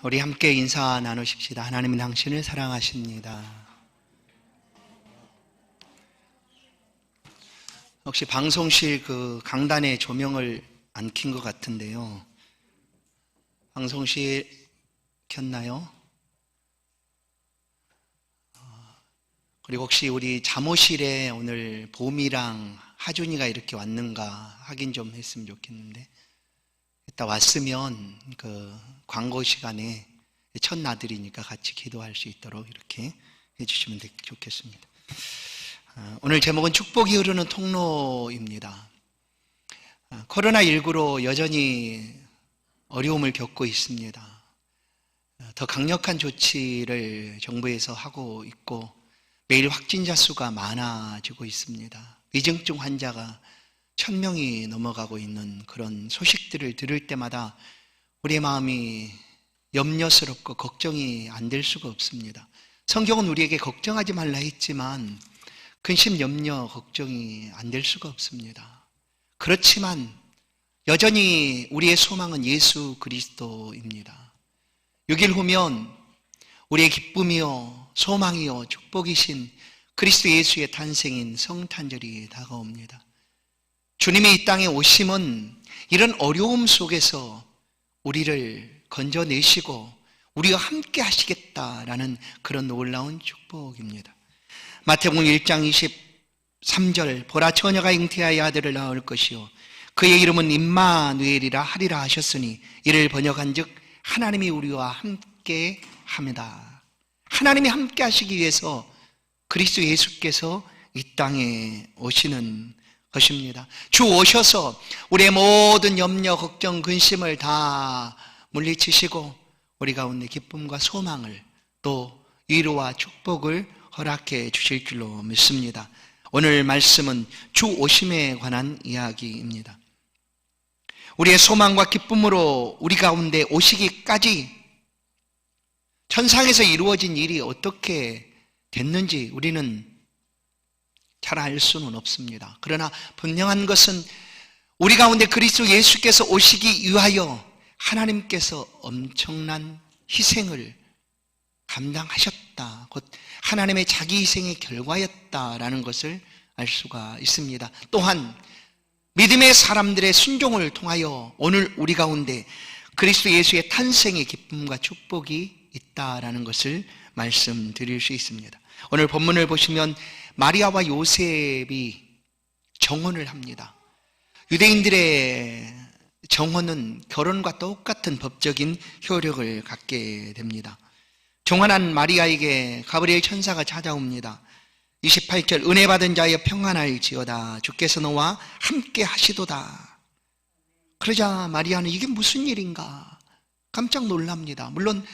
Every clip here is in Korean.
우리 함께 인사 나누십시다. 하나님은 당신을 사랑하십니다. 혹시 방송실 그 강단에 조명을 안 킨 것 같은데요. 방송실 켰나요? 그리고 혹시 우리 잠옷실에 오늘 봄이랑 하준이가 이렇게 왔는가 확인 좀 했으면 좋겠는데, 이따 왔으면 그 광고 시간에 첫나들이니까 같이 기도할 수 있도록 이렇게 해주시면 좋겠습니다. 오늘 제목은 축복이 흐르는 통로입니다. 코로나19로 여전히 어려움을 겪고 있습니다. 더 강력한 조치를 정부에서 하고 있고 매일 확진자 수가 많아지고 있습니다. 위중증 환자가 1000명이 넘어가고 있는 그런 소식들을 들을 때마다 우리의 마음이 염려스럽고 걱정이 안 될 수가 없습니다. 성경은 우리에게 걱정하지 말라 했지만 근심, 염려, 걱정이 안 될 수가 없습니다. 그렇지만 여전히 우리의 소망은 예수 그리스도입니다. 6일 후면 우리의 기쁨이요 소망이요 축복이신 그리스도 예수의 탄생인 성탄절이 다가옵니다. 주님의 이 땅에 오심은 이런 어려움 속에서 우리를 건져내시고 우리와 함께 하시겠다라는 그런 놀라운 축복입니다. 마태복음 1장 23절 보라 처녀가 잉태하여 아들을 낳을 것이요 그의 이름은 임마누엘이라 하리라 하셨으니 이를 번역한즉 하나님이 우리와 함께 합니다. 하나님이 함께 하시기 위해서 그리스도 예수께서 이 땅에 오시는 것입니다. 주 오셔서 우리의 모든 염려, 걱정, 근심을 다 물리치시고 우리 가운데 기쁨과 소망을 또 위로와 축복을 허락해 주실 줄로 믿습니다. 오늘 말씀은 주 오심에 관한 이야기입니다. 우리의 소망과 기쁨으로 우리 가운데 오시기까지 천상에서 이루어진 일이 어떻게 됐는지 우리는 잘 알 수는 없습니다. 그러나 분명한 것은 우리 가운데 그리스도 예수께서 오시기 위하여 하나님께서 엄청난 희생을 감당하셨다. 곧 하나님의 자기 희생의 결과였다라는 것을 알 수가 있습니다. 또한 믿음의 사람들의 순종을 통하여 오늘 우리 가운데 그리스도 예수의 탄생의 기쁨과 축복이 있다라는 것을 말씀드릴 수 있습니다. 오늘 본문을 보시면 마리아와 요셉이 정혼을 합니다. 유대인들의 정혼은 결혼과 똑같은 법적인 효력을 갖게 됩니다. 정혼한 마리아에게 가브리엘 천사가 찾아옵니다. 28절 은혜 받은 자여 평안할지어다 주께서 너와 함께 하시도다. 그러자 마리아는 이게 무슨 일인가 깜짝 놀랍니다. 물론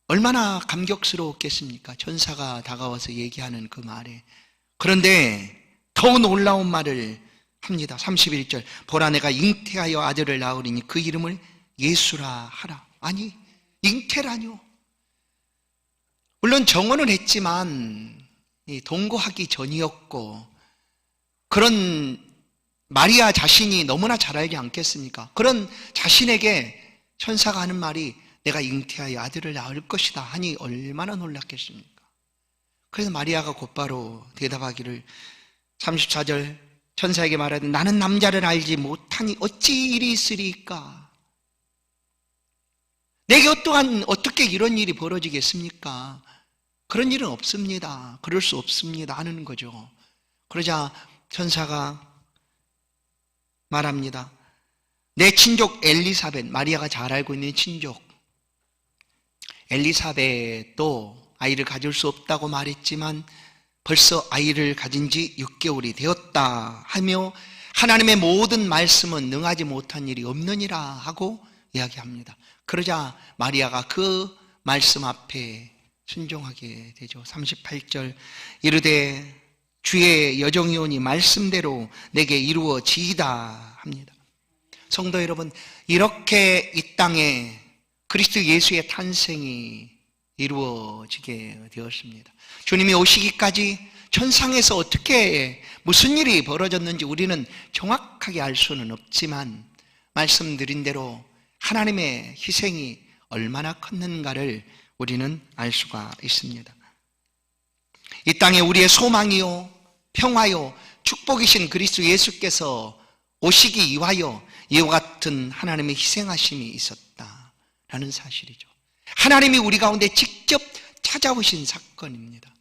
얼마나 감격스러웠겠습니까? 천사가 다가와서 얘기하는 그 말에. 그런데 더 놀라운 말을 합니다. 31절 보라 내가 잉태하여 아들을 낳으리니 그 이름을 예수라 하라. 아니 잉태라뇨. 물론 정혼은 했지만 동거하기 전이었고 그런 마리아 자신이 너무나 잘 알지 않겠습니까? 그런 자신에게 천사가 하는 말이 내가 잉태하여 아들을 낳을 것이다 하니 얼마나 놀랐겠습니까? 그래서 마리아가 곧바로 대답하기를 34절 천사에게 말하되 나는 남자를 알지 못하니 어찌 일이 있으리까? 내게 또한 어떻게 이런 일이 벌어지겠습니까? 그런 일은 없습니다. 그럴 수 없습니다 하는 거죠. 그러자 천사가 말합니다. 내 친족 엘리사벳, 마리아가 잘 알고 있는 친족 엘리사벳도 아이를 가질 수 없다고 말했지만 벌써 아이를 가진 지 6개월이 되었다 하며 하나님의 모든 말씀은 능하지 못한 일이 없느니라 하고 이야기합니다. 그러자 마리아가 그 말씀 앞에 순종하게 되죠. 38절 이르되 주의 여종이오니 말씀대로 내게 이루어지이다 합니다. 성도 여러분, 이렇게 이 땅에 그리스도 예수의 탄생이 이루어지게 되었습니다. 주님이 오시기까지 천상에서 어떻게 무슨 일이 벌어졌는지 우리는 정확하게 알 수는 없지만 말씀드린 대로 하나님의 희생이 얼마나 컸는가를 우리는 알 수가 있습니다. 이 땅에 우리의 소망이요, 평화요, 축복이신 그리스도 예수께서 오시기 위하여 이와 같은 하나님의 희생하심이 있었다라는 사실이죠. 하나님이 우리 가운데 직접 찾아오신 사건입니다.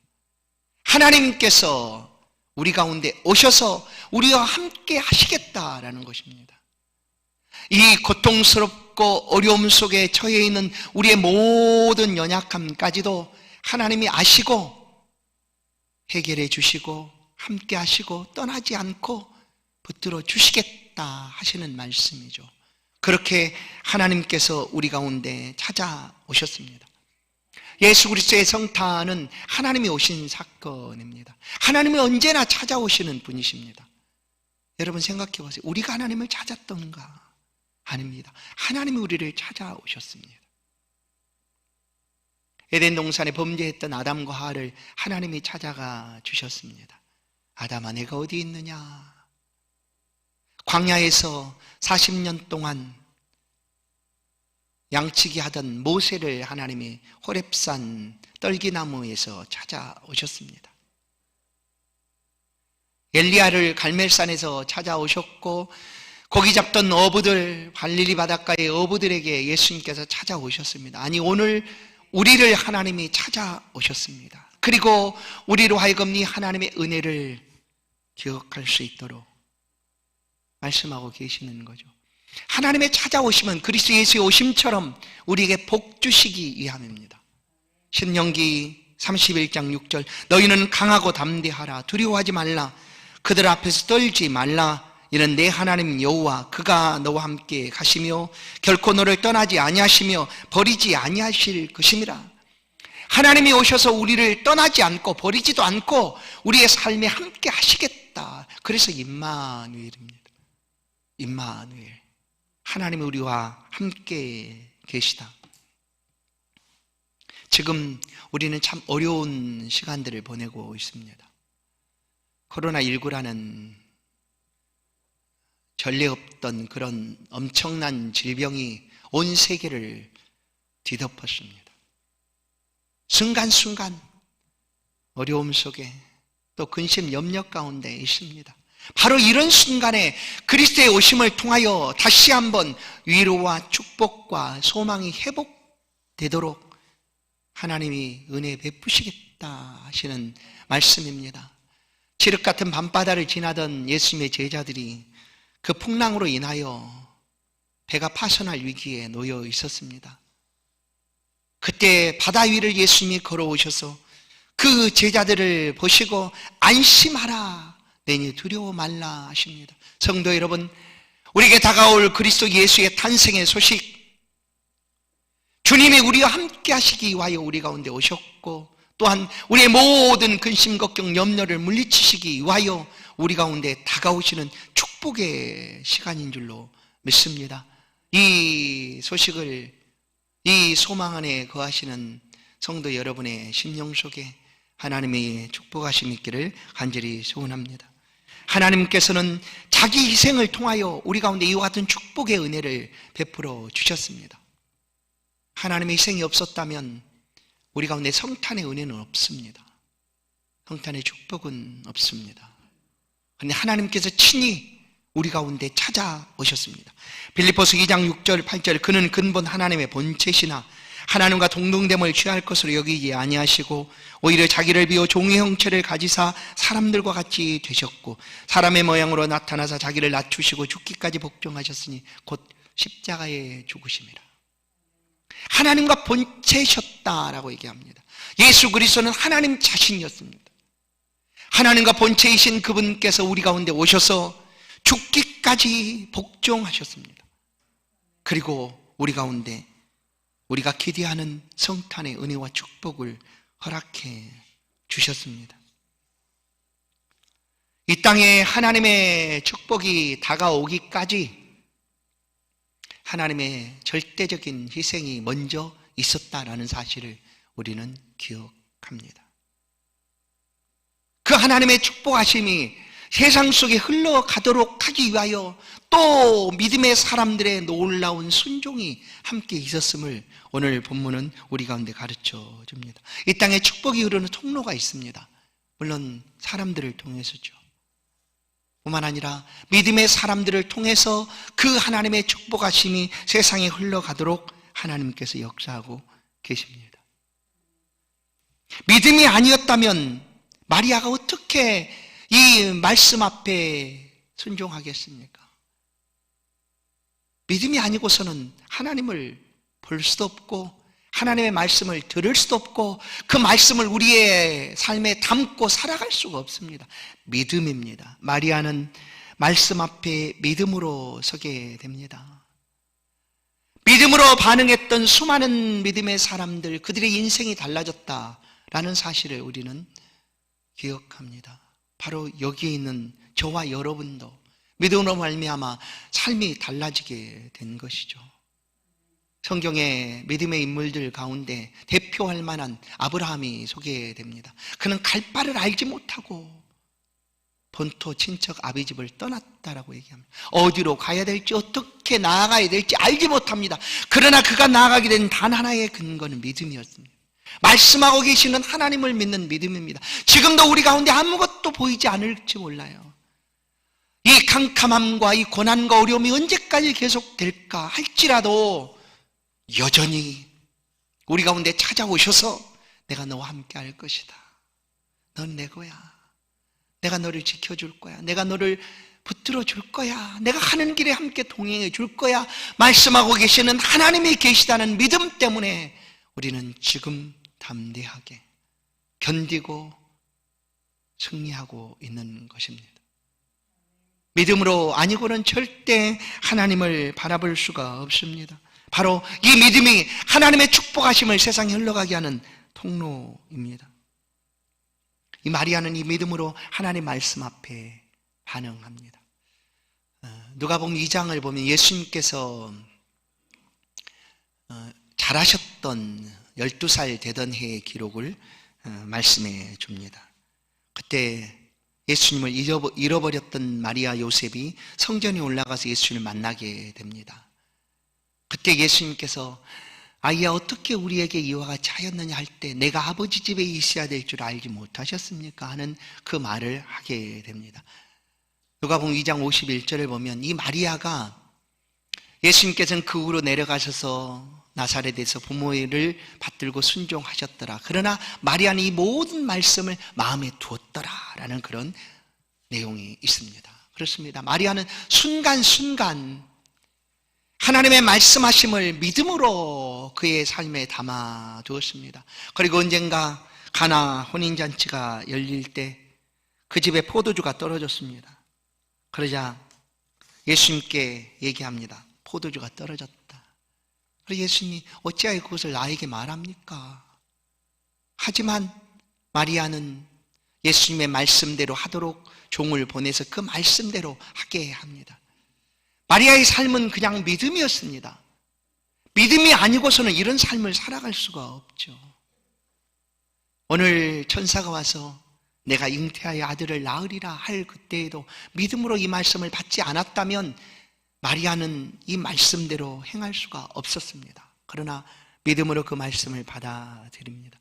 하나님께서 우리 가운데 오셔서 우리와 함께 하시겠다라는 것입니다. 이 고통스럽고 어려움 속에 처해 있는 우리의 모든 연약함까지도 하나님이 아시고 해결해 주시고 함께 하시고 떠나지 않고 붙들어 주시겠다 하시는 말씀이죠. 그렇게 하나님께서 우리 가운데 찾아오셨습니다. 예수 그리스도의 성탄은 하나님이 오신 사건입니다. 하나님이 언제나 찾아오시는 분이십니다. 여러분 생각해 보세요. 우리가 하나님을 찾았던가? 아닙니다. 하나님이 우리를 찾아오셨습니다. 에덴 동산에 범죄했던 아담과 하와를 하나님이 찾아가 주셨습니다. 아담아, 내가 어디 있느냐? 광야에서 40년 동안 양치기 하던 모세를 하나님이 호렙산 떨기나무에서 찾아오셨습니다. 엘리야를 갈멜산에서 찾아오셨고 고기 잡던 어부들, 갈릴리 바닷가의 어부들에게 예수님께서 찾아오셨습니다. 아니, 오늘 우리를 하나님이 찾아오셨습니다. 그리고 우리로 하여금 이 하나님의 은혜를 기억할 수 있도록 말씀하고 계시는 거죠. 하나님의 찾아오심은 그리스도 예수의 오심처럼 우리에게 복 주시기 위함입니다. 신명기 31장 6절, 너희는 강하고 담대하라. 두려워하지 말라. 그들 앞에서 떨지 말라. 이는 내 하나님 여호와 그가 너와 함께 가시며 결코 너를 떠나지 아니하시며 버리지 아니하실 것임이라. 하나님이 오셔서 우리를 떠나지 않고 버리지도 않고 우리의 삶에 함께 하시겠다. 그래서 임마누엘입니다. 임마누엘. 하나님이 우리와 함께 계시다. 지금 우리는 참 어려운 시간들을 보내고 있습니다. 코로나19라는 전례 없던 그런 엄청난 질병이 온 세계를 뒤덮었습니다. 순간순간 어려움 속에 또 근심 염려 가운데 있습니다. 바로 이런 순간에 그리스도의 오심을 통하여 다시 한번 위로와 축복과 소망이 회복되도록 하나님이 은혜 베푸시겠다 하시는 말씀입니다. 칠흑 같은 밤바다를 지나던 예수님의 제자들이 그 풍랑으로 인하여 배가 파손할 위기에 놓여 있었습니다. 그때 바다 위를 예수님이 걸어오셔서 그 제자들을 보시고 안심하라, 내니 두려워 말라 하십니다. 성도 여러분, 우리에게 다가올 그리스도 예수의 탄생의 소식, 주님이 우리와 함께 하시기 위하여 우리 가운데 오셨고 또한 우리의 모든 근심, 걱정, 염려를 물리치시기 위하여 우리 가운데 다가오시는 축복의 시간인 줄로 믿습니다. 이 소식을, 이 소망 안에 거하시는 성도 여러분의 심령 속에 하나님의 축복하심이 있기를 간절히 소원합니다. 하나님께서는 자기 희생을 통하여 우리 가운데 이와 같은 축복의 은혜를 베풀어 주셨습니다. 하나님의 희생이 없었다면 우리 가운데 성탄의 은혜는 없습니다. 성탄의 축복은 없습니다. 그런데 하나님께서 친히 우리 가운데 찾아오셨습니다. 빌립보서 2장 6절 8절, 그는 근본 하나님의 본체시나 하나님과 동등됨을 취할 것으로 여기지 아니하시고 오히려 자기를 비워 종의 형체를 가지사 사람들과 같이 되셨고 사람의 모양으로 나타나사 자기를 낮추시고 죽기까지 복종하셨으니 곧 십자가에 죽으심이라. 하나님과 본체셨다라고 얘기합니다. 예수 그리스도는 하나님 자신이었습니다. 하나님과 본체이신 그분께서 우리 가운데 오셔서 죽기까지 복종하셨습니다. 그리고 우리 가운데 우리가 기대하는 성탄의 은혜와 축복을 허락해 주셨습니다. 이 땅에 하나님의 축복이 다가오기까지 하나님의 절대적인 희생이 먼저 있었다라는 사실을 우리는 기억합니다. 그 하나님의 축복하심이 세상 속에 흘러가도록 하기 위하여 또 믿음의 사람들의 놀라운 순종이 함께 있었음을 오늘 본문은 우리 가운데 가르쳐 줍니다. 이 땅에 축복이 흐르는 통로가 있습니다. 물론 사람들을 통해서죠. 뿐만 아니라 믿음의 사람들을 통해서 그 하나님의 축복하심이 세상에 흘러가도록 하나님께서 역사하고 계십니다. 믿음이 아니었다면 마리아가 어떻게 이 말씀 앞에 순종하겠습니까? 믿음이 아니고서는 하나님을 볼 수도 없고 하나님의 말씀을 들을 수도 없고 그 말씀을 우리의 삶에 담고 살아갈 수가 없습니다. 믿음입니다. 마리아는 말씀 앞에 믿음으로 서게 됩니다. 믿음으로 반응했던 수많은 믿음의 사람들, 그들의 인생이 달라졌다라는 사실을 우리는 기억합니다. 바로 여기에 있는 저와 여러분도 믿음으로 말미암아 삶이 달라지게 된 것이죠. 성경의 믿음의 인물들 가운데 대표할 만한 아브라함이 소개됩니다. 그는 갈 바를 알지 못하고 본토 친척 아비 집을 떠났다라고 얘기합니다. 어디로 가야 될지 어떻게 나아가야 될지 알지 못합니다. 그러나 그가 나아가게 된 단 하나의 근거는 믿음이었습니다. 말씀하고 계시는 하나님을 믿는 믿음입니다. 지금도 우리 가운데 아무것도 보이지 않을지 몰라요. 이 캄캄함과 이 고난과 어려움이 언제까지 계속될까 할지라도 여전히 우리 가운데 찾아오셔서 내가 너와 함께 할 것이다. 넌 내 거야. 내가 너를 지켜줄 거야. 내가 너를 붙들어 줄 거야. 내가 가는 길에 함께 동행해 줄 거야. 말씀하고 계시는 하나님이 계시다는 믿음 때문에 우리는 지금 담대하게 견디고 승리하고 있는 것입니다. 믿음으로 아니고는 절대 하나님을 바라볼 수가 없습니다. 바로 이 믿음이 하나님의 축복하심을 세상에 흘러가게 하는 통로입니다. 이 마리아는 이 믿음으로 하나님 말씀 앞에 반응합니다. 누가복음 2장을 보면 예수님께서 잘하셨던 12살 되던 해의 기록을 말씀해 줍니다. 그때 예수님을 잃어버렸던 마리아 요셉이 성전에 올라가서 예수님을 만나게 됩니다. 그때 예수님께서 아이야 어떻게 우리에게 이와 같이 하였느냐 할 때 내가 아버지 집에 있어야 될 줄 알지 못하셨습니까? 하는 그 말을 하게 됩니다. 누가복음 2장 51절을 보면 이 마리아가 예수님께서는 그 후로 내려가셔서 나사렛에서 부모를 받들고 순종하셨더라. 그러나 마리아는 이 모든 말씀을 마음에 두었더라라는 그런 내용이 있습니다. 그렇습니다. 마리아는 순간순간 하나님의 말씀하심을 믿음으로 그의 삶에 담아 두었습니다. 그리고 언젠가 가나 혼인잔치가 열릴 때 그 집에 포도주가 떨어졌습니다. 그러자 예수님께 얘기합니다. 포도주가 떨어졌다. 그래서 예수님이 어찌하여 그것을 나에게 말합니까? 하지만 마리아는 예수님의 말씀대로 하도록 종을 보내서 그 말씀대로 하게 합니다. 마리아의 삶은 그냥 믿음이었습니다. 믿음이 아니고서는 이런 삶을 살아갈 수가 없죠. 오늘 천사가 와서 내가 잉태하여 아들을 낳으리라 할 그때에도 믿음으로 이 말씀을 받지 않았다면 마리아는 이 말씀대로 행할 수가 없었습니다. 그러나 믿음으로 그 말씀을 받아들입니다.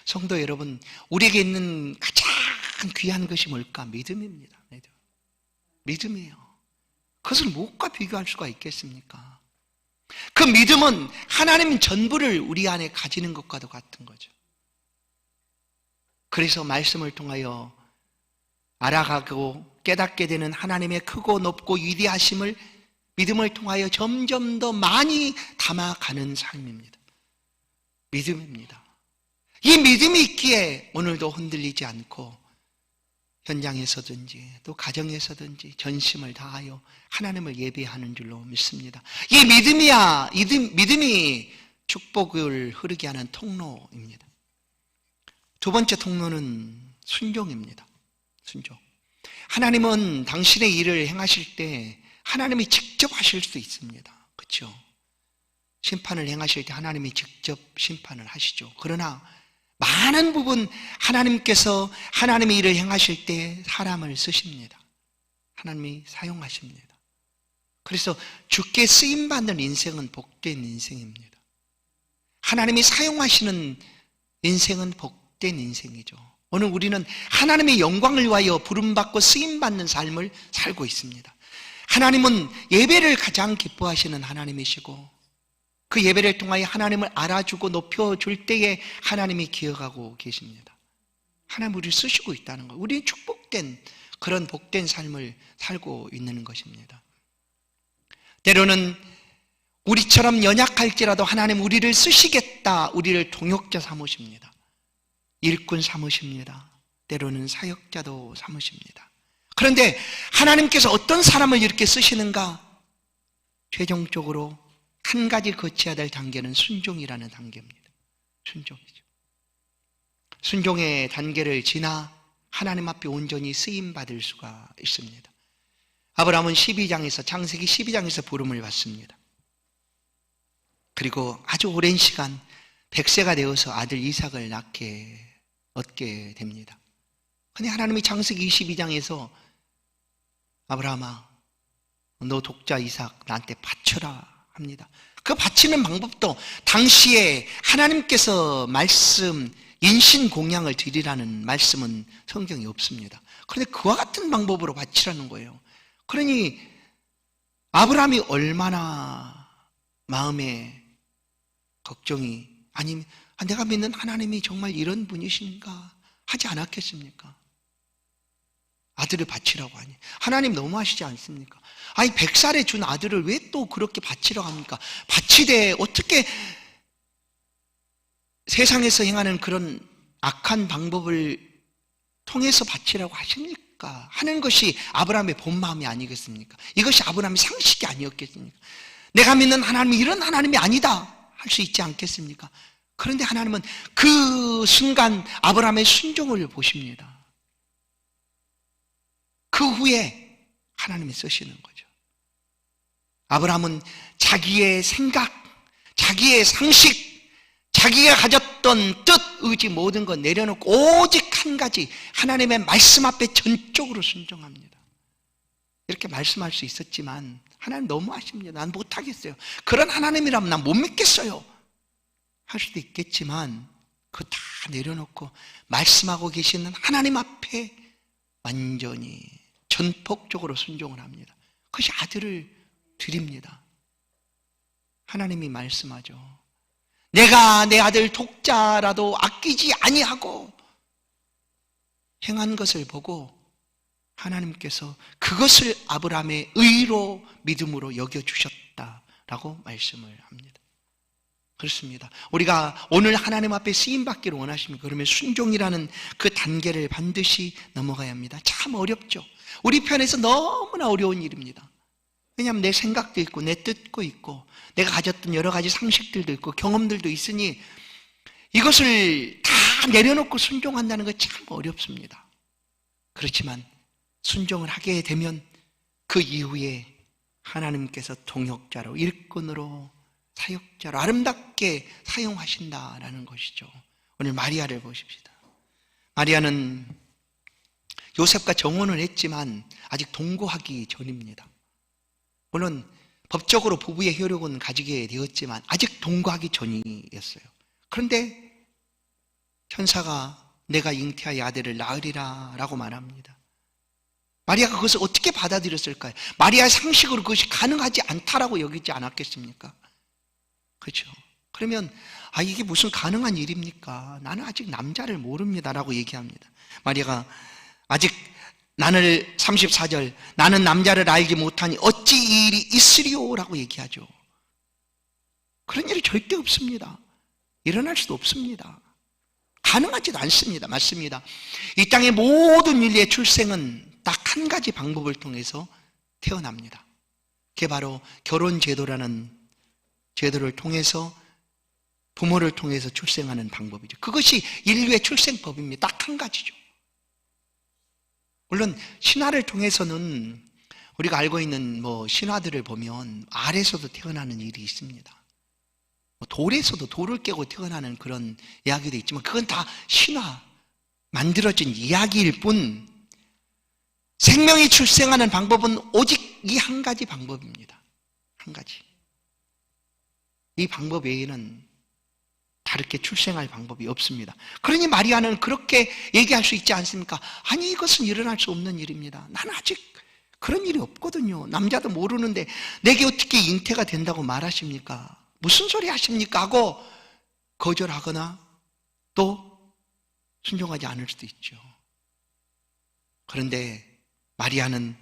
성도 여러분, 우리에게 있는 가장 귀한 것이 뭘까? 믿음입니다. 믿음이에요. 그것을 무엇과 비교할 수가 있겠습니까? 그 믿음은 하나님 전부를 우리 안에 가지는 것과도 같은 거죠. 그래서 말씀을 통하여 알아가고 깨닫게 되는 하나님의 크고 높고 위대하심을 믿음을 통하여 점점 더 많이 담아가는 삶입니다. 믿음입니다. 이 믿음이 있기에 오늘도 흔들리지 않고 현장에서든지 또 가정에서든지 전심을 다하여 하나님을 예배하는 줄로 믿습니다. 이 믿음이 축복을 흐르게 하는 통로입니다. 두 번째 통로는 순종입니다. 순종. 하나님은 당신의 일을 행하실 때 하나님이 직접 하실 수 있습니다. 그렇죠? 심판을 행하실 때 하나님이 직접 심판을 하시죠. 그러나 많은 부분 하나님께서 하나님의 일을 행하실 때 사람을 쓰십니다. 하나님이 사용하십니다. 그래서 주께 쓰임받는 인생은 복된 인생입니다. 하나님이 사용하시는 인생은 복된 인생이죠. 오늘 우리는 하나님의 영광을 위하여 부름받고 쓰임받는 삶을 살고 있습니다. 하나님은 예배를 가장 기뻐하시는 하나님이시고 그 예배를 통하여 하나님을 알아주고 높여줄 때에 하나님이 기억하고 계십니다. 하나님 우리를 쓰시고 있다는 것, 우리는 축복된 그런 복된 삶을 살고 있는 것입니다. 때로는 우리처럼 연약할지라도 하나님 우리를 쓰시겠다, 우리를 동역자 삼으십니다. 일꾼 삼으십니다. 때로는 사역자도 삼으십니다. 그런데 하나님께서 어떤 사람을 이렇게 쓰시는가? 최종적으로 한 가지 거쳐야 될 단계는 순종이라는 단계입니다. 순종이죠. 순종의 단계를 지나 하나님 앞에 온전히 쓰임받을 수가 있습니다. 아브라함은 12장에서, 창세기 12장에서 부름을 받습니다. 그리고 아주 오랜 시간 100세가 되어서 아들 이삭을 얻게 됩니다. 그런데 하나님이 창세기 22장에서 아브라함아, 너 독자 이삭 나한테 바쳐라 합니다. 그 바치는 방법도 당시에 하나님께서 인신공양을 드리라는 말씀은 성경에 없습니다. 그런데 그와 같은 방법으로 바치라는 거예요. 그러니 아브라함이 얼마나 마음에 걱정이, 아니면 내가 믿는 하나님이 정말 이런 분이신가 하지 않았겠습니까? 아들을 바치라고 하니 하나님 너무하시지 않습니까? 아니 100살에 준 아들을 왜 또 그렇게 바치라고 합니까? 바치되 어떻게 세상에서 행하는 그런 악한 방법을 통해서 바치라고 하십니까? 하는 것이 아브라함의 본 마음이 아니겠습니까? 이것이 아브라함의 상식이 아니었겠습니까? 내가 믿는 하나님이 이런 하나님이 아니다 할 수 있지 않겠습니까? 그런데 하나님은 그 순간 아브라함의 순종을 보십니다. 그 후에 하나님이 쓰시는 거죠. 아브라함은 자기의 생각, 자기의 상식, 자기가 가졌던 뜻, 의지 모든 것 내려놓고 오직 한 가지 하나님의 말씀 앞에 전적으로 순종합니다. 이렇게 말씀할 수 있었지만 하나님 너무하십니다. 난 못하겠어요. 그런 하나님이라면 난 못 믿겠어요 할 수도 있겠지만 그거 다 내려놓고 말씀하고 계시는 하나님 앞에 완전히 전폭적으로 순종을 합니다. 그것이 아들을 드립니다. 하나님이 말씀하죠. 내가 내 아들 독자라도 아끼지 아니하고 행한 것을 보고 하나님께서 그것을 아브라함의 의로 믿음으로 여겨주셨다라고 말씀을 합니다. 그렇습니다. 우리가 오늘 하나님 앞에 쓰임받기를 원하십니까? 그러면 순종이라는 그 단계를 반드시 넘어가야 합니다. 참 어렵죠. 우리 편에서 너무나 어려운 일입니다. 왜냐하면 내 생각도 있고 내 뜻도 있고 내가 가졌던 여러 가지 상식들도 있고 경험들도 있으니 이것을 다 내려놓고 순종한다는 것 참 어렵습니다. 그렇지만 순종을 하게 되면 그 이후에 하나님께서 동역자로, 일꾼으로, 사역자로 아름답게 사용하신다라는 것이죠. 오늘 마리아를 보십시다. 마리아는 요셉과 정혼을 했지만 아직 동거하기 전입니다. 물론 법적으로 부부의 효력은 가지게 되었지만 아직 동거하기 전이었어요. 그런데 천사가 내가 잉태하여 아들을 낳으리라 라고 말합니다. 마리아가 그것을 어떻게 받아들였을까요? 마리아의 상식으로 그것이 가능하지 않다라고 여기지 않았겠습니까? 그렇죠. 그러면 이게 무슨 가능한 일입니까? 나는 아직 남자를 모릅니다 라고 얘기합니다. 마리아가 아직 나는 34절 나는 남자를 알지 못하니 어찌 이 일이 있으리요 라고 얘기하죠. 그런 일이 절대 없습니다. 일어날 수도 없습니다. 가능하지도 않습니다. 맞습니다. 이 땅의 모든 인류의 출생은 딱 한 가지 방법을 통해서 태어납니다. 그게 바로 결혼 제도라는 제도를 통해서 부모를 통해서 출생하는 방법이죠. 그것이 인류의 출생법입니다. 딱 한 가지죠. 물론 신화를 통해서는 우리가 알고 있는 신화들을 보면 알에서도 태어나는 일이 있습니다. 돌에서도 돌을 깨고 태어나는 그런 이야기도 있지만 그건 다 신화, 만들어진 이야기일 뿐 생명이 출생하는 방법은 오직 이 한 가지 방법입니다. 한 가지. 이 방법 외에는 다르게 출생할 방법이 없습니다. 그러니 마리아는 그렇게 얘기할 수 있지 않습니까? 아니, 이것은 일어날 수 없는 일입니다. 나는 아직 그런 일이 없거든요. 남자도 모르는데 내게 어떻게 잉태가 된다고 말하십니까? 무슨 소리 하십니까? 하고 거절하거나 또 순종하지 않을 수도 있죠. 그런데 마리아는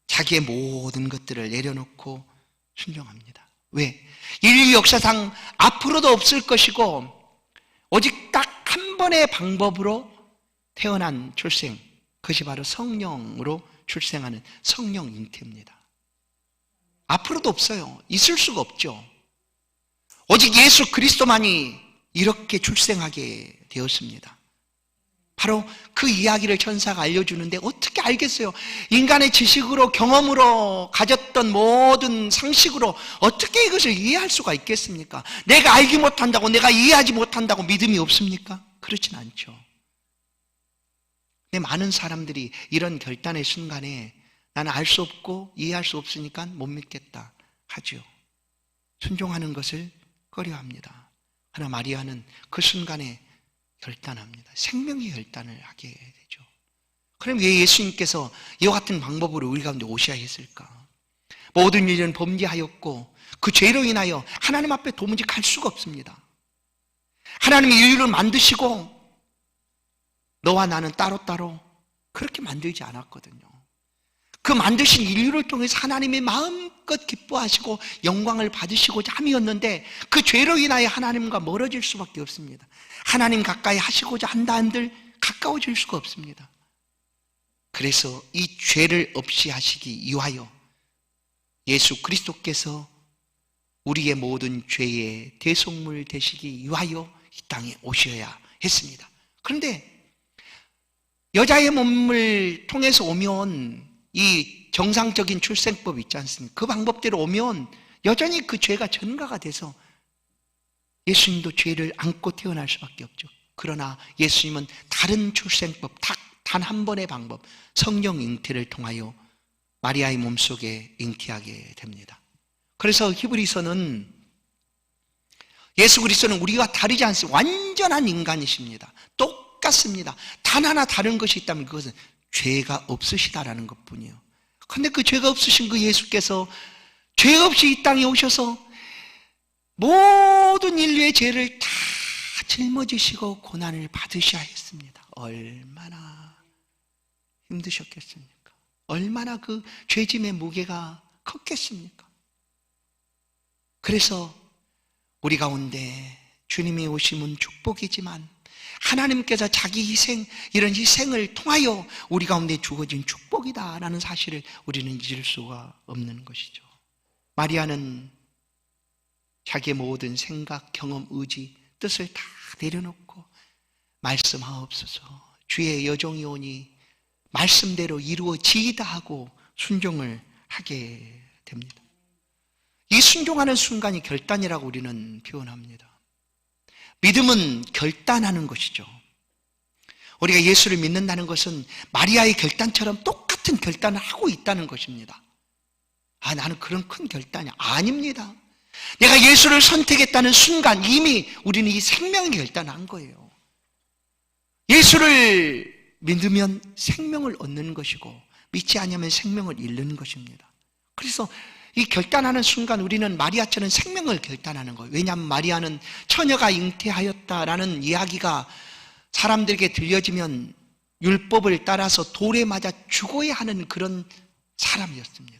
자기의 모든 것들을 내려놓고 순종합니다. 왜? 인류 역사상 앞으로도 없을 것이고 오직 딱 한 번의 방법으로 태어난 출생, 그것이 바로 성령으로 출생하는 성령 잉태입니다. 앞으로도 없어요. 있을 수가 없죠. 오직 예수 그리스도만이 이렇게 출생하게 되었습니다. 바로 그 이야기를 천사가 알려주는데 어떻게 알겠어요? 인간의 지식으로, 경험으로 가졌던 모든 상식으로 어떻게 이것을 이해할 수가 있겠습니까? 내가 알지 못한다고, 내가 이해하지 못한다고 믿음이 없습니까? 그렇진 않죠. 근데 많은 사람들이 이런 결단의 순간에 나는 알 수 없고 이해할 수 없으니까 못 믿겠다 하죠. 순종하는 것을 꺼려합니다. 그러나 마리아는 그 순간에 결단합니다. 생명의 결단을 하게 되죠. 그럼 왜 예수님께서 이와 같은 방법으로 우리 가운데 오셔야 했을까? 모든 일은 범죄하였고 그 죄로 인하여 하나님 앞에 도무지 갈 수가 없습니다. 하나님이 인류를 만드시고 너와 나는 따로따로 그렇게 만들지 않았거든요. 그 만드신 인류를 통해서 하나님의 마음껏 기뻐하시고 영광을 받으시고자 함이었는데 그 죄로 인하여 하나님과 멀어질 수밖에 없습니다. 하나님 가까이 하시고자 한다 한들 가까워질 수가 없습니다. 그래서 이 죄를 없이 하시기 위하여 예수 그리스도께서 우리의 모든 죄의 대속물 되시기 위하여 이 땅에 오셔야 했습니다. 그런데 여자의 몸을 통해서 오면 이 정상적인 출생법 있지 않습니까? 그 방법대로 오면 여전히 그 죄가 전가가 돼서 예수님도 죄를 안고 태어날 수밖에 없죠. 그러나 예수님은 다른 출생법, 단 한 번의 방법, 성령 잉태를 통하여 마리아의 몸속에 잉태하게 됩니다. 그래서 히브리서는 예수 그리스도는 우리와 다르지 않습니다. 완전한 인간이십니다. 똑같습니다. 단 하나 다른 것이 있다면 그것은 죄가 없으시다라는 것뿐이에요. 그런데 그 죄가 없으신 그 예수께서 죄 없이 이 땅에 오셔서 모든 인류의 죄를 다 짊어지시고 고난을 받으셔야 했습니다. 얼마나 힘드셨겠습니까? 얼마나 그 죄짐의 무게가 컸겠습니까? 그래서 우리 가운데 주님이 오심은 축복이지만 하나님께서 자기 희생, 이런 희생을 통하여 우리 가운데 주어진 축복이다라는 사실을 우리는 잊을 수가 없는 것이죠. 마리아는 자기의 모든 생각, 경험, 의지, 뜻을 다 내려놓고 말씀하옵소서, 주의 여종이 오니 말씀대로 이루어지이다 하고 순종을 하게 됩니다. 이 순종하는 순간이 결단이라고 우리는 표현합니다. 믿음은 결단하는 것이죠. 우리가 예수를 믿는다는 것은 마리아의 결단처럼 똑같은 결단을 하고 있다는 것입니다. 아, 나는 그런 큰 결단이 아닙니다. 내가 예수를 선택했다는 순간 이미 우리는 이 생명의 결단을 한 거예요. 예수를 믿으면 생명을 얻는 것이고 믿지 않으면 생명을 잃는 것입니다. 그래서 이 결단하는 순간 우리는 마리아처럼 생명을 결단하는 거예요. 왜냐하면 마리아는 처녀가 잉태하였다라는 이야기가 사람들에게 들려지면 율법을 따라서 돌에 맞아 죽어야 하는 그런 사람이었습니다.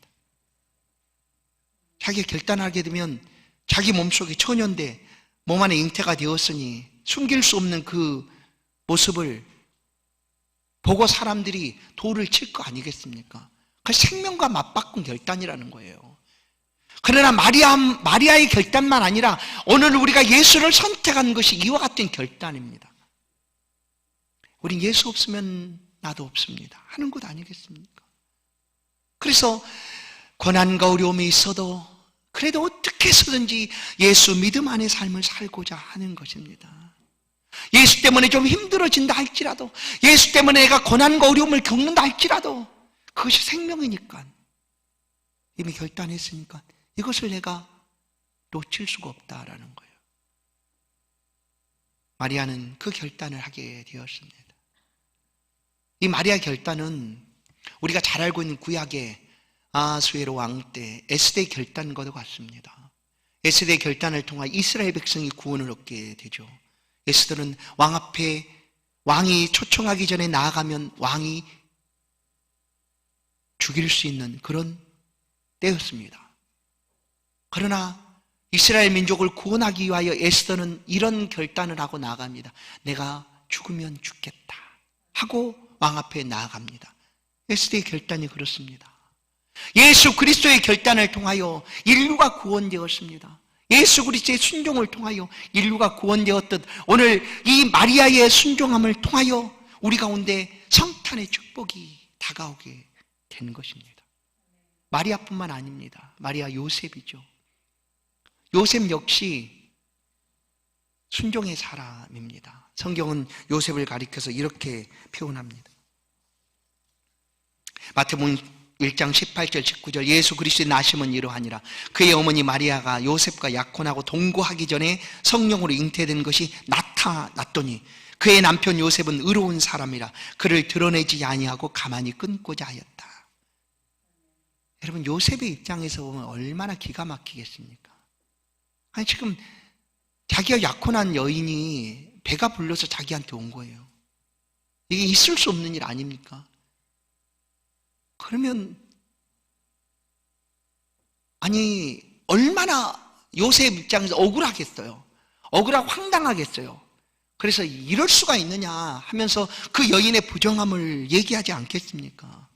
자기가 결단하게 되면 자기 몸속에 처녀인데 몸 안에 잉태가 되었으니 숨길 수 없는 그 모습을 보고 사람들이 돌을 칠 거 아니겠습니까? 그 생명과 맞바꾼 결단이라는 거예요. 그러나 마리아의 결단만 아니라 오늘 우리가 예수를 선택한 것이 이와 같은 결단입니다. 우린 예수 없으면 나도 없습니다 하는 것 아니겠습니까? 그래서 고난과 어려움이 있어도 그래도 어떻게 해서든지 예수 믿음 안의 삶을 살고자 하는 것입니다. 예수 때문에 좀 힘들어진다 할지라도, 예수 때문에 내가 고난과 어려움을 겪는다 할지라도 그것이 생명이니까, 이미 결단했으니까 이것을 내가 놓칠 수가 없다라는 거예요. 마리아는 그 결단을 하게 되었습니다. 이 마리아 결단은 우리가 잘 알고 있는 구약의 아하수에로 왕 때 에스더의 결단과도 같습니다. 에스더의 결단을 통해 이스라엘 백성이 구원을 얻게 되죠. 에스더는 왕 앞에 왕이 초청하기 전에 나아가면 왕이 죽일 수 있는 그런 때였습니다. 그러나 이스라엘 민족을 구원하기 위하여 에스더는 이런 결단을 하고 나아갑니다. 내가 죽으면 죽겠다 하고 왕 앞에 나아갑니다. 에스더의 결단이 그렇습니다. 예수 그리스도의 결단을 통하여 인류가 구원되었습니다. 예수 그리스도의 순종을 통하여 인류가 구원되었듯 오늘 이 마리아의 순종함을 통하여 우리 가운데 성탄의 축복이 다가오게 된 것입니다. 마리아뿐만 아닙니다. 마리아 요셉이죠. 요셉 역시 순종의 사람입니다. 성경은 요셉을 가리켜서 이렇게 표현합니다. 마태복음 1장 18절 19절 예수 그리스도의 나심은 이러하니라. 그의 어머니 마리아가 요셉과 약혼하고 동거하기 전에 성령으로 잉태된 것이 나타났더니 그의 남편 요셉은 의로운 사람이라 그를 드러내지 아니하고 가만히 끊고자 하였다. 여러분, 요셉의 입장에서 보면 얼마나 기가 막히겠습니까? 아니, 지금 자기가 약혼한 여인이 배가 불러서 자기한테 온 거예요. 이게 있을 수 없는 일 아닙니까? 그러면 아니 얼마나 요셉 입장에서 억울하겠어요. 억울하고 황당하겠어요. 그래서 이럴 수가 있느냐 하면서 그 여인의 부정함을 얘기하지 않겠습니까?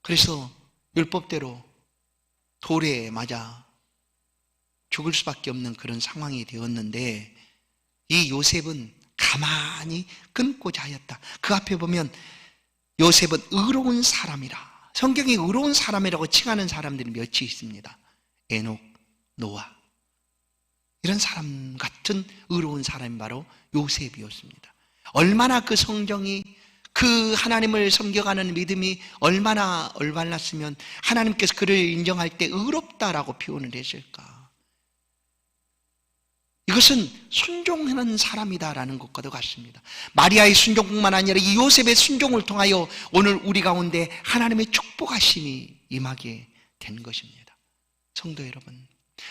그래서 율법대로 돌에 맞아 죽을 수밖에 없는 그런 상황이 되었는데 이 요셉은 가만히 끊고자 하였다. 그 앞에 보면 요셉은 의로운 사람이라. 성경에 의로운 사람이라고 칭하는 사람들이 몇이 있습니다. 에녹, 노아, 이런 사람 같은 의로운 사람이 바로 요셉이었습니다. 얼마나 그 성경이 그 하나님을 섬겨가는 믿음이 얼마나 얼발랐으면 하나님께서 그를 인정할 때 의롭다라고 표현을 했을까. 이것은 순종하는 사람이다라는 것과도 같습니다. 마리아의 순종뿐만 아니라 이 요셉의 순종을 통하여 오늘 우리 가운데 하나님의 축복하심이 임하게 된 것입니다. 성도 여러분,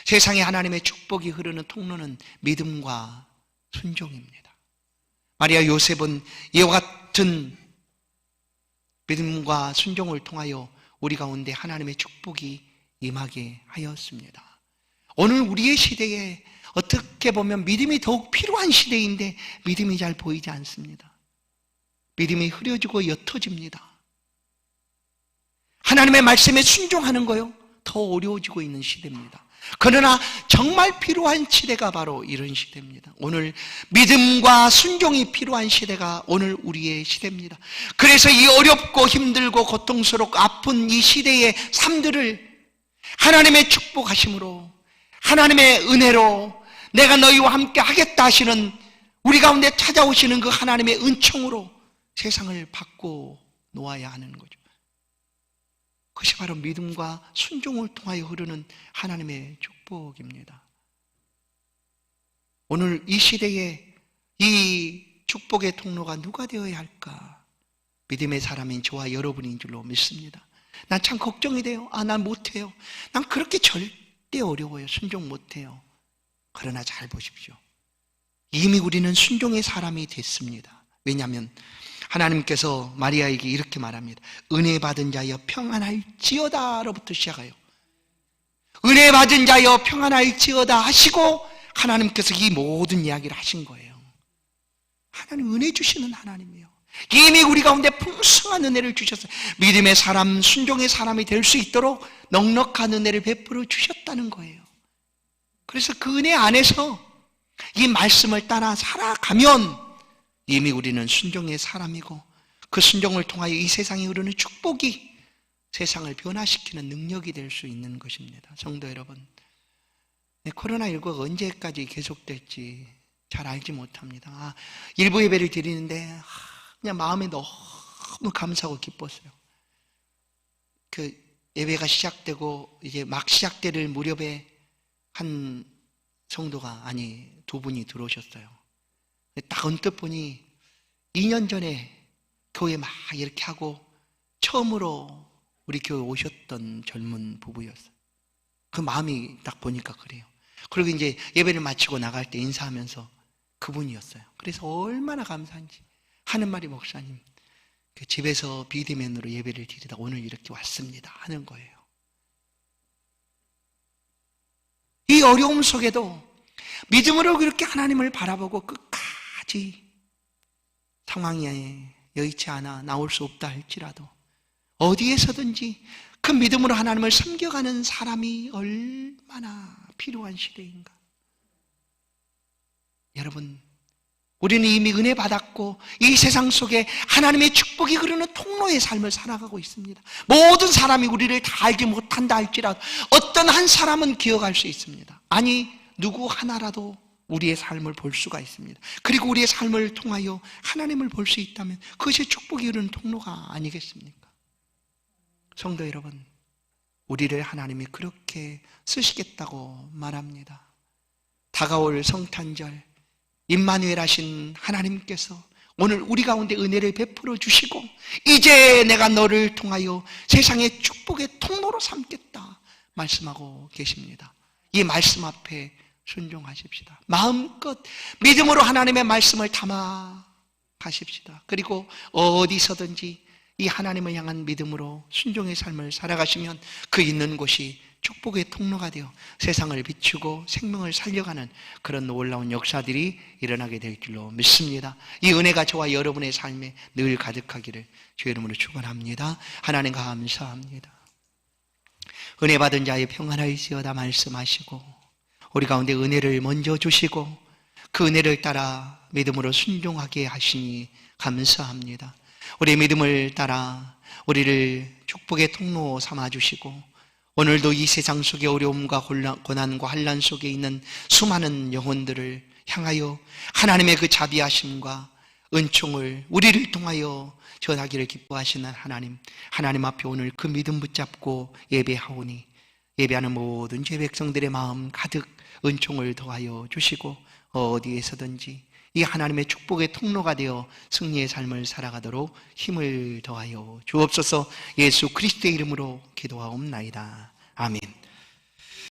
세상에 하나님의 축복이 흐르는 통로는 믿음과 순종입니다. 마리아 요셉은 이와 같은 믿음과 순종을 통하여 우리 가운데 하나님의 축복이 임하게 하였습니다. 오늘 우리의 시대에 어떻게 보면 믿음이 더욱 필요한 시대인데 믿음이 잘 보이지 않습니다. 믿음이 흐려지고 옅어집니다. 하나님의 말씀에 순종하는 거요 더 어려워지고 있는 시대입니다. 그러나 정말 필요한 시대가 바로 이런 시대입니다. 오늘 믿음과 순종이 필요한 시대가 오늘 우리의 시대입니다. 그래서 이 어렵고 힘들고 고통스럽고 아픈 이 시대의 삶들을 하나님의 축복하심으로 하나님의 은혜로 내가 너희와 함께 하겠다 하시는 우리 가운데 찾아오시는 그 하나님의 은총으로 세상을 바꿔 놓아야 하는 거죠. 그것이 바로 믿음과 순종을 통하여 흐르는 하나님의 축복입니다. 오늘 이 시대에 이 축복의 통로가 누가 되어야 할까? 믿음의 사람인 저와 여러분인 줄로 믿습니다. 난 참 걱정이 돼요. 난 못해요. 난 그렇게 절대 어려워요. 순종 못해요. 그러나 잘 보십시오. 이미 우리는 순종의 사람이 됐습니다. 왜냐하면 하나님께서 마리아에게 이렇게 말합니다. 은혜 받은 자여 평안할지어다로부터 시작해요. 은혜 받은 자여 평안할지어다 하시고 하나님께서 이 모든 이야기를 하신 거예요. 하나님 은혜 주시는 하나님이에요. 이미 우리 가운데 풍성한 은혜를 주셔서 믿음의 사람, 순종의 사람이 될 수 있도록 넉넉한 은혜를 베풀어 주셨다는 거예요. 그래서 그 은혜 안에서 이 말씀을 따라 살아가면 이미 우리는 순종의 사람이고 그 순종을 통하여 이 세상에 흐르는 축복이 세상을 변화시키는 능력이 될 수 있는 것입니다. 성도 여러분, 코로나19가 언제까지 계속될지 잘 알지 못합니다. 일부 예배를 드리는데 그냥 마음에 너무 너무 감사하고 기뻤어요. 그 예배가 시작되고 이제 막 시작될 무렵에 한 성도가, 아니, 두 분이 들어오셨어요. 딱 언뜻 보니 2년 전에 교회 막 이렇게 하고 처음으로 우리 교회 오셨던 젊은 부부였어요. 그 마음이 딱 보니까 그래요. 그리고 이제 예배를 마치고 나갈 때 인사하면서 그분이었어요. 그래서 얼마나 감사한지 하는 말이, 목사님, 그 집에서 비대면으로 예배를 드리다 오늘 이렇게 왔습니다 하는 거예요. 이 어려움 속에도 믿음으로 그렇게 하나님을 바라보고 끝까지 상황이 여의치 않아 나올 수 없다 할지라도 어디에서든지 그 믿음으로 하나님을 섬겨가는 사람이 얼마나 필요한 시대인가. 여러분, 우리는 이미 은혜 받았고 이 세상 속에 하나님의 축복이 흐르는 통로의 삶을 살아가고 있습니다. 모든 사람이 우리를 다 알지 못한다 할지라도 어떤 한 사람은 기억할 수 있습니다. 아니, 누구 하나라도 우리의 삶을 볼 수가 있습니다. 그리고 우리의 삶을 통하여 하나님을 볼 수 있다면 그것이 축복이 흐르는 통로가 아니겠습니까? 성도 여러분, 우리를 하나님이 그렇게 쓰시겠다고 말합니다. 다가올 성탄절, 임마누엘 하신 하나님께서 오늘 우리 가운데 은혜를 베풀어 주시고 이제 내가 너를 통하여 세상의 축복의 통로로 삼겠다 말씀하고 계십니다. 이 말씀 앞에 순종하십시다. 마음껏 믿음으로 하나님의 말씀을 담아 가십시다. 그리고 어디서든지 이 하나님을 향한 믿음으로 순종의 삶을 살아가시면 그 있는 곳이 축복의 통로가 되어 세상을 비추고 생명을 살려가는 그런 놀라운 역사들이 일어나게 될 줄로 믿습니다. 이 은혜가 저와 여러분의 삶에 늘 가득하기를 주의 이름으로 축원합니다. 하나님 감사합니다. 은혜 받은 자의 평안할지어다 말씀하시고 우리 가운데 은혜를 먼저 주시고 그 은혜를 따라 믿음으로 순종하게 하시니 감사합니다. 우리의 믿음을 따라 우리를 축복의 통로 삼아주시고 오늘도 이 세상 속의 어려움과 고난과 환난 속에 있는 수많은 영혼들을 향하여 하나님의 그 자비하심과 은총을 우리를 통하여 전하기를 기뻐하시는 하나님 앞에 오늘 그 믿음 붙잡고 예배하오니 예배하는 모든 죄 백성들의 마음 가득 은총을 더하여 주시고 어디에서든지 이 하나님의 축복의 통로가 되어 승리의 삶을 살아가도록 힘을 더하여 주옵소서. 예수 그리스도의 이름으로 기도하옵나이다. 아멘.